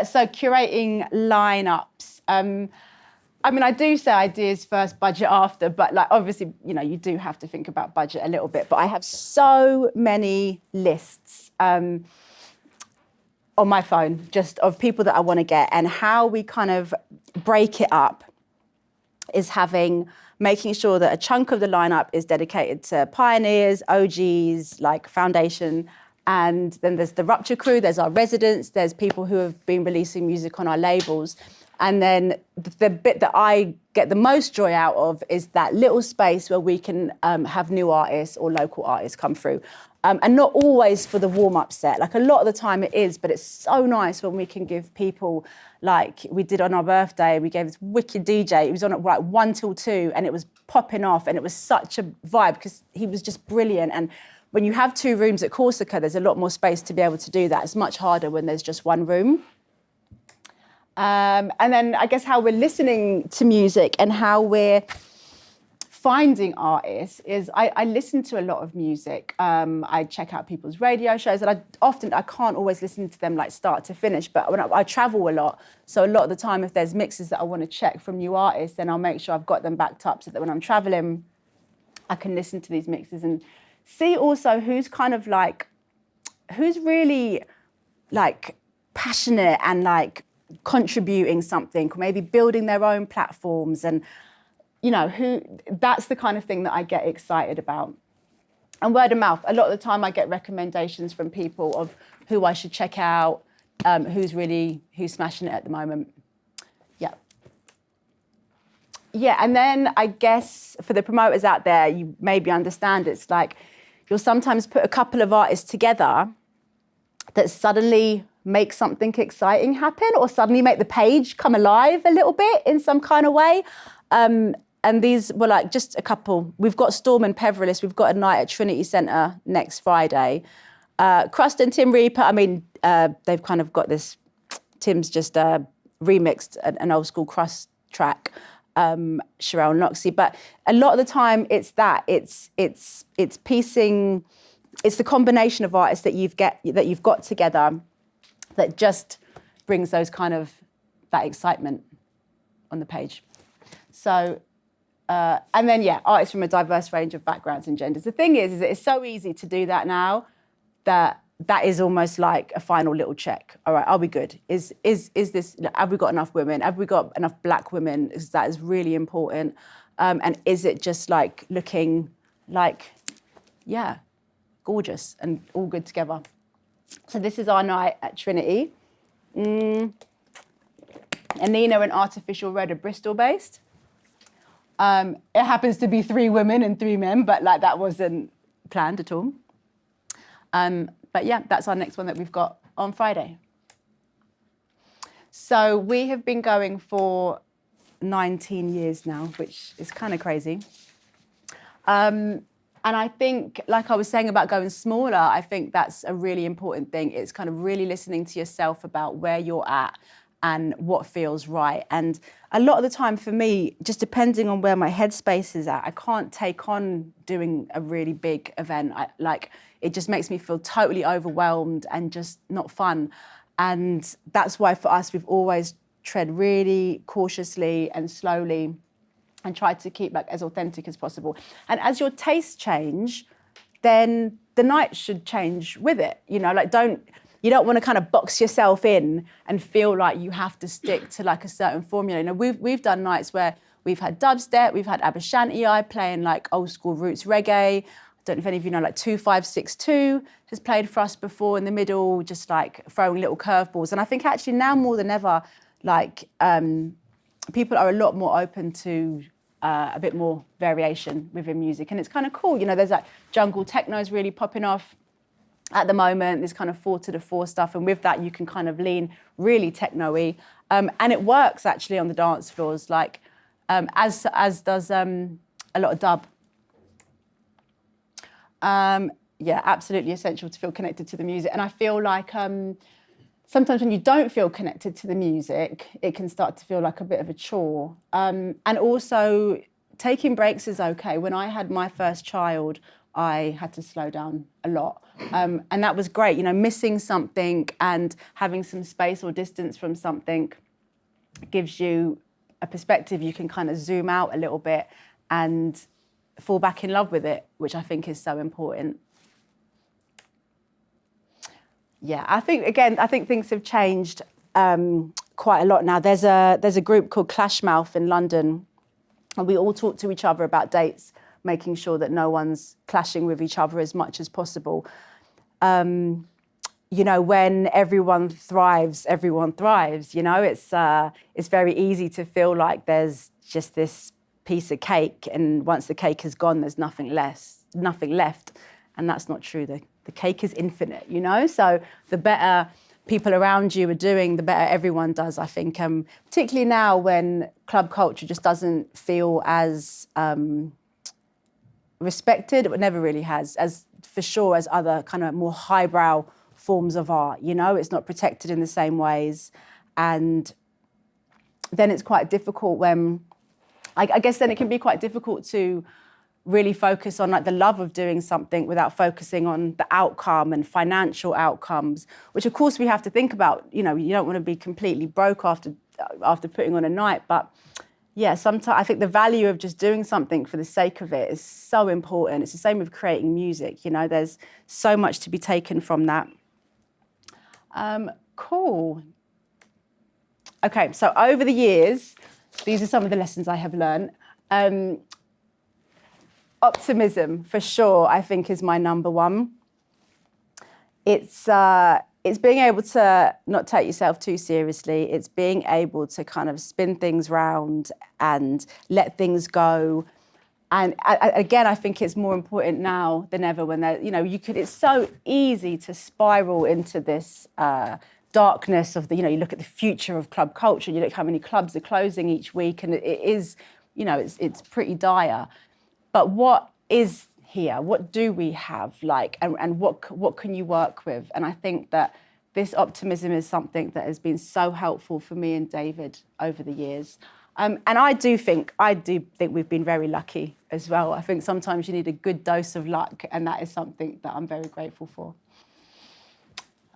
So curating lineups. I mean, I do say ideas first, budget after, but like obviously, you know, you do have to think about budget a little bit. But I have so many lists on my phone just of people that I want to get, and how we kind of break it up is making sure that a chunk of the lineup is dedicated to pioneers, OGs, like foundation. And then there's the Rupture crew, there's our residents, there's people who have been releasing music on our labels. And then the bit that I get the most joy out of is that little space where we can have new artists or local artists come through. And not always for the warm-up set. Like a lot of the time it is, but it's so nice when we can give people, like we did on our birthday, we gave this wicked DJ. It was on at like 1 till 2 and it was popping off, and it was such a vibe because he was just brilliant. And when you have 2 rooms at Corsica, there's a lot more space to be able to do that. It's much harder when there's just 1 room. And then I guess how we're listening to music and how we're finding artists is I listen to a lot of music. I check out people's radio shows, and I can't always listen to them like start to finish, but when I travel a lot, so a lot of the time if there's mixes that I want to check from new artists, then I'll make sure I've got them backed up so that when I'm traveling, I can listen to these mixes and see also who's really like passionate and like contributing something, or maybe building their own platforms, and you know, that's the kind of thing that I get excited about. And word of mouth, a lot of the time I get recommendations from people of who I should check out, who's smashing it at the moment. Yeah, and then I guess for the promoters out there, you maybe understand it's like you'll sometimes put a couple of artists together that suddenly make something exciting happen, or suddenly make the page come alive a little bit in some kind of way. And these were like just a couple. We've got Storm and Peverillis. We've got a night at Trinity Centre next Friday. Crust and Tim Reaper, I mean, they've kind of got this, Tim's just remixed an old school Crust track, Sherelle Noxie. But a lot of the time it's piecing, it's the combination of artists that you've got together that just brings those kind of, that excitement on the page. So, and then, yeah, artists from a diverse range of backgrounds and genders. The thing is that it's so easy to do that now that is almost like a final little check. All right, are we good? Is this, have we got enough women? Have we got enough Black women? That is really important. And is it just like looking like, yeah, gorgeous and all good together? So this is our night at Trinity. Anina and Artificial Red are Bristol-based. It happens to be 3 women and 3 men, but like that wasn't planned at all. But yeah, that's our next one that we've got on Friday. So we have been going for 19 years now, which is kind of crazy. And I think, like I was saying about going smaller, I think that's a really important thing. It's kind of really listening to yourself about where you're at and what feels right. And a lot of the time for me, just depending on where my headspace is at, I can't take on doing a really big event. It just makes me feel totally overwhelmed and just not fun. And that's why for us, we've always tread really cautiously and slowly and tried to keep like as authentic as possible. And as your tastes change, then the night should change with it. You know, like you don't want to kind of box yourself in and feel like you have to stick to like a certain formula. You know, we've done nights where we've had dubstep, we've had Abashanti playing like old school roots reggae. I don't know if any of you know, like 2562 has played for us before in the middle, just like throwing little curveballs. And I think actually now more than ever, like people are a lot more open to a bit more variation within music. And it's kind of cool. You know, there's like jungle techno's really popping off at the moment, this kind of 4 to the 4 stuff. And with that, you can kind of lean really techno-y. And it works actually on the dance floors, like as does a lot of dub. Yeah, absolutely essential to feel connected to the music. And I feel like sometimes when you don't feel connected to the music, it can start to feel like a bit of a chore. And also taking breaks is okay. When I had my first child, I had to slow down a lot. And that was great, you know, missing something and having some space or distance from something gives you a perspective. You can kind of zoom out a little bit and fall back in love with it, which I think is so important. Yeah, I think things have changed quite a lot now. There's a group called Clashmouth in London, and we all talk to each other about dates, making sure that no one's clashing with each other as much as possible. You know, when everyone thrives, everyone thrives. You know, it's very easy to feel like there's just this piece of cake, and once the cake is gone, there's nothing left, and that's not true. The cake is infinite, you know. So the better people around you are doing, the better everyone does. I think, particularly now when club culture just doesn't feel as respected, it never really has, as for sure as other kind of more highbrow forms of art. You know, it's not protected in the same ways, and then it's quite difficult when, I guess then it can be quite difficult to really focus on like the love of doing something without focusing on the outcome and financial outcomes, which of course we have to think about. You know, you don't want to be completely broke after putting on a night, but yeah, sometimes I think the value of just doing something for the sake of it is so important. It's the same with creating music, you know, there's so much to be taken from that. Cool. Okay, so over the years, these are some of the lessons I have learned. Optimism, for sure, I think is my number one. It's being able to not take yourself too seriously. It's being able to kind of spin things round and let things go. And again, I think it's more important now than ever when it's so easy to spiral into this darkness of you look at the future of club culture, you look how many clubs are closing each week, and it is, it's pretty dire. But what is here? What do we have, and what can you work with? And I think that this optimism is something that has been so helpful for me and David over the years. And I do think we've been very lucky as well. I think sometimes you need a good dose of luck, and that is something that I'm very grateful for.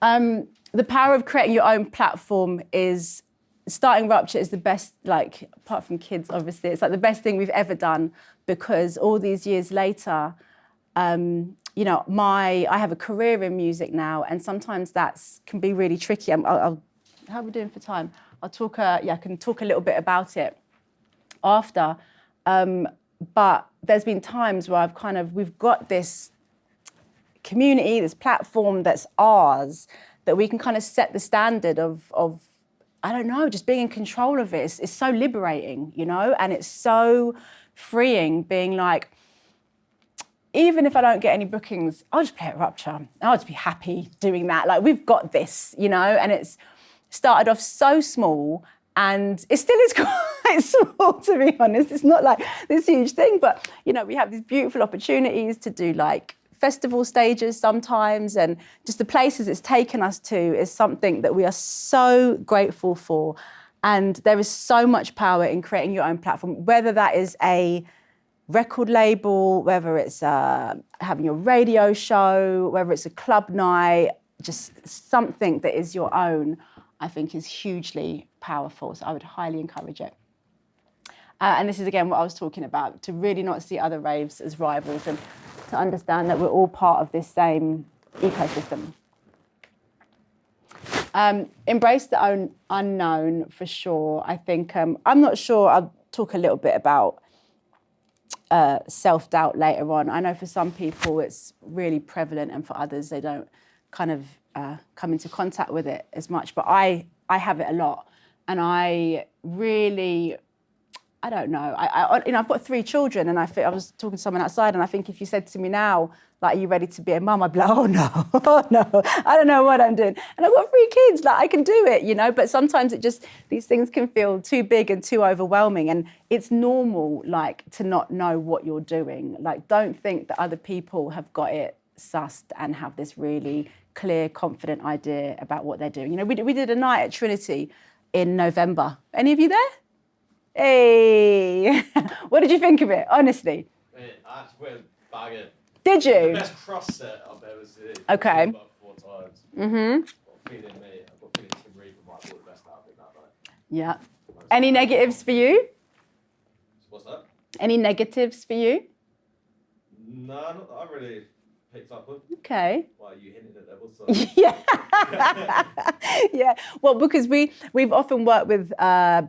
The power of creating your own platform is, starting Rupture is the best, apart from kids, obviously, it's the best thing we've ever done, because all these years later, I have a career in music now, and sometimes can be really tricky. How are we doing for time? I can talk a little bit about it after. But there's been times where we've got this community, this platform that's ours, that we can kind of set the standard of I don't know, just being in control of it. It's so liberating, and it's so freeing being like, even if I don't get any bookings, I'll just play at Rupture. I'll just be happy doing that. We've got this, and it's started off so small, and it still is quite small, to be honest. It's not like this huge thing, but, we have these beautiful opportunities to do festival stages sometimes, and just the places it's taken us to is something that we are so grateful for. And there is so much power in creating your own platform, whether that is a record label, whether it's having a radio show, whether it's a club night, just something that is your own, I think is hugely powerful. So I would highly encourage it. And this is, again, what I was talking about, to really not see other raves as rivals and to understand that we're all part of this same ecosystem. Embrace the own unknown, for sure. I think, I'm not sure, I'll talk a little bit about self-doubt later on. I know for some people it's really prevalent, and for others they don't kind of come into contact with it as much. But I have it a lot, and I really, I don't know. I've got 3 children, and I was talking to someone outside, and I think if you said to me now, are you ready to be a mum? I'd be like, oh no, I don't know what I'm doing. And I've got 3 kids, I can do it, But sometimes these things can feel too big and too overwhelming, and it's normal, to not know what you're doing. Don't think that other people have got it sussed and have this really clear, confident idea about what they're doing. We did a night at Trinity in November. Any of you there? Hey, what did you think of it, honestly? That's well, bag it. Did The you? best cross set I've ever seen. Okay. I've seen about 4 times. Mm-hmm. I've got a feeling Tim Reaper might be the best out of it that night. Yeah. Any negatives for you? What's that? Any negatives for you? No, not that I really picked up with. Okay. Why, you hinted at levels? So. Yeah. Yeah. Well, because we've often worked with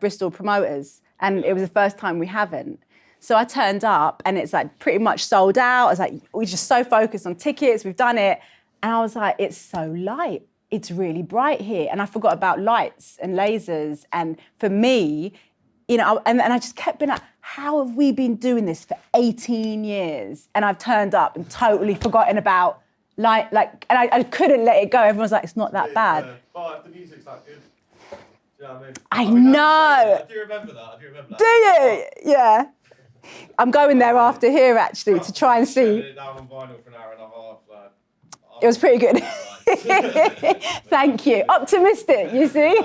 Bristol promoters, and it was the first time we haven't. So I turned up and it's like pretty much sold out. I was like, we're just so focused on tickets, we've done it. And I was like, it's so light. It's really bright here. And I forgot about lights and lasers. And for me, you know, and I just kept being like, how have we been doing this for 18 years? And I've turned up and totally forgotten about light, and I couldn't let it go. Everyone's like, it's not that bad. But the music's that good. Do you know what I know. I do remember that. Do you? Yeah. I'm going there after here, actually, to try and see. It down on vinyl for an hour and a half. It was pretty good. Thank you. Optimistic, you see?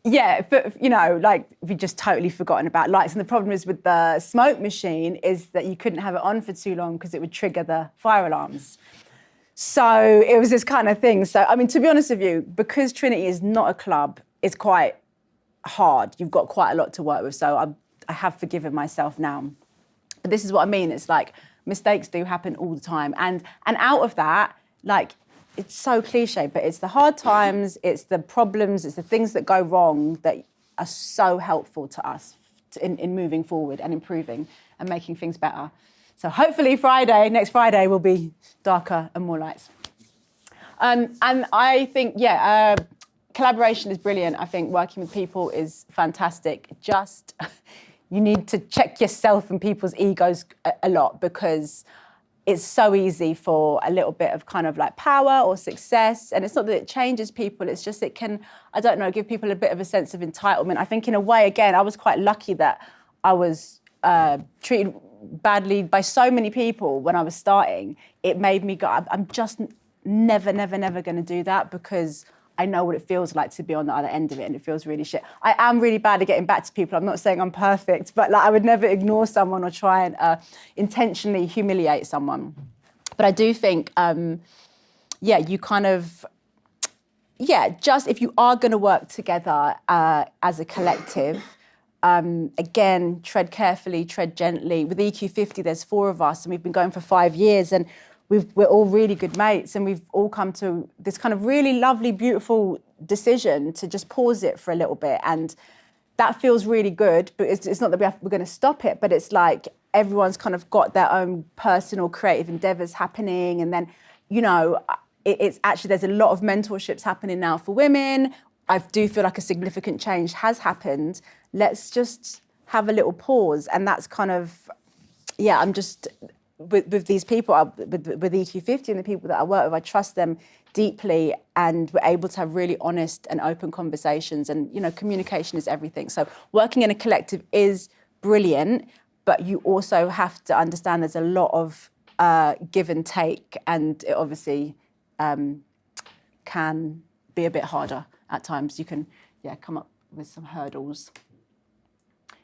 Yeah, but, you know, like, we just totally forgotten about lights. And the problem is with the smoke machine is that you couldn't have it on for too long because it would trigger the fire alarms. So it was this kind of thing. So, I mean, to be honest with you, because Trinity is not a club, it's quite hard. You've got quite a lot to work with. So I have forgiven myself now. But this is what I mean. It's like mistakes do happen all the time. And out of that, like, it's so cliche, but it's the hard times, it's the problems, it's the things that go wrong that are so helpful to us in moving forward and improving and making things better. So hopefully next Friday will be darker and more lights. And I think, collaboration is brilliant. I think working with people is fantastic. Just, you need to check yourself and people's egos a lot, because it's so easy for a little bit of kind of like power or success. And it's not that it changes people, it's just it can, I don't know, give people a bit of a sense of entitlement. I think in a way, again, I was quite lucky that I was treated badly by so many people when I was starting. It made me go, I'm just never going to do that, because I know what it feels like to be on the other end of it, and it feels really shit. I am really bad at getting back to people. I'm not saying I'm perfect, but like, I would never ignore someone or try and intentionally humiliate someone. But I do think, you kind of, just if you are going to work together as a collective, again, tread carefully, tread gently. With EQ50, there's 4 of us, and we've been going for 5 years, and we're all really good mates, and we've all come to this kind of really lovely, beautiful decision to just pause it for a little bit. And that feels really good, but it's not that we're going to stop it, but it's like everyone's kind of got their own personal creative endeavours happening. And then, you know, it's actually, there's a lot of mentorships happening now for women. I do feel like a significant change has happened. Let's just have a little pause. And that's kind of, I'm just... With these people, with EQ50 and the people that I work with, I trust them deeply, and we're able to have really honest and open conversations. And, you know, communication is everything. So working in a collective is brilliant, but you also have to understand there's a lot of give and take, and it obviously can be a bit harder at times. You can, come up with some hurdles.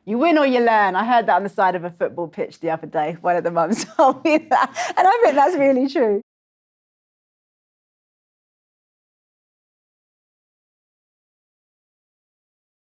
You win or you learn. I heard that on the side of a football pitch the other day. One of the mums told me that. And I think that's really true.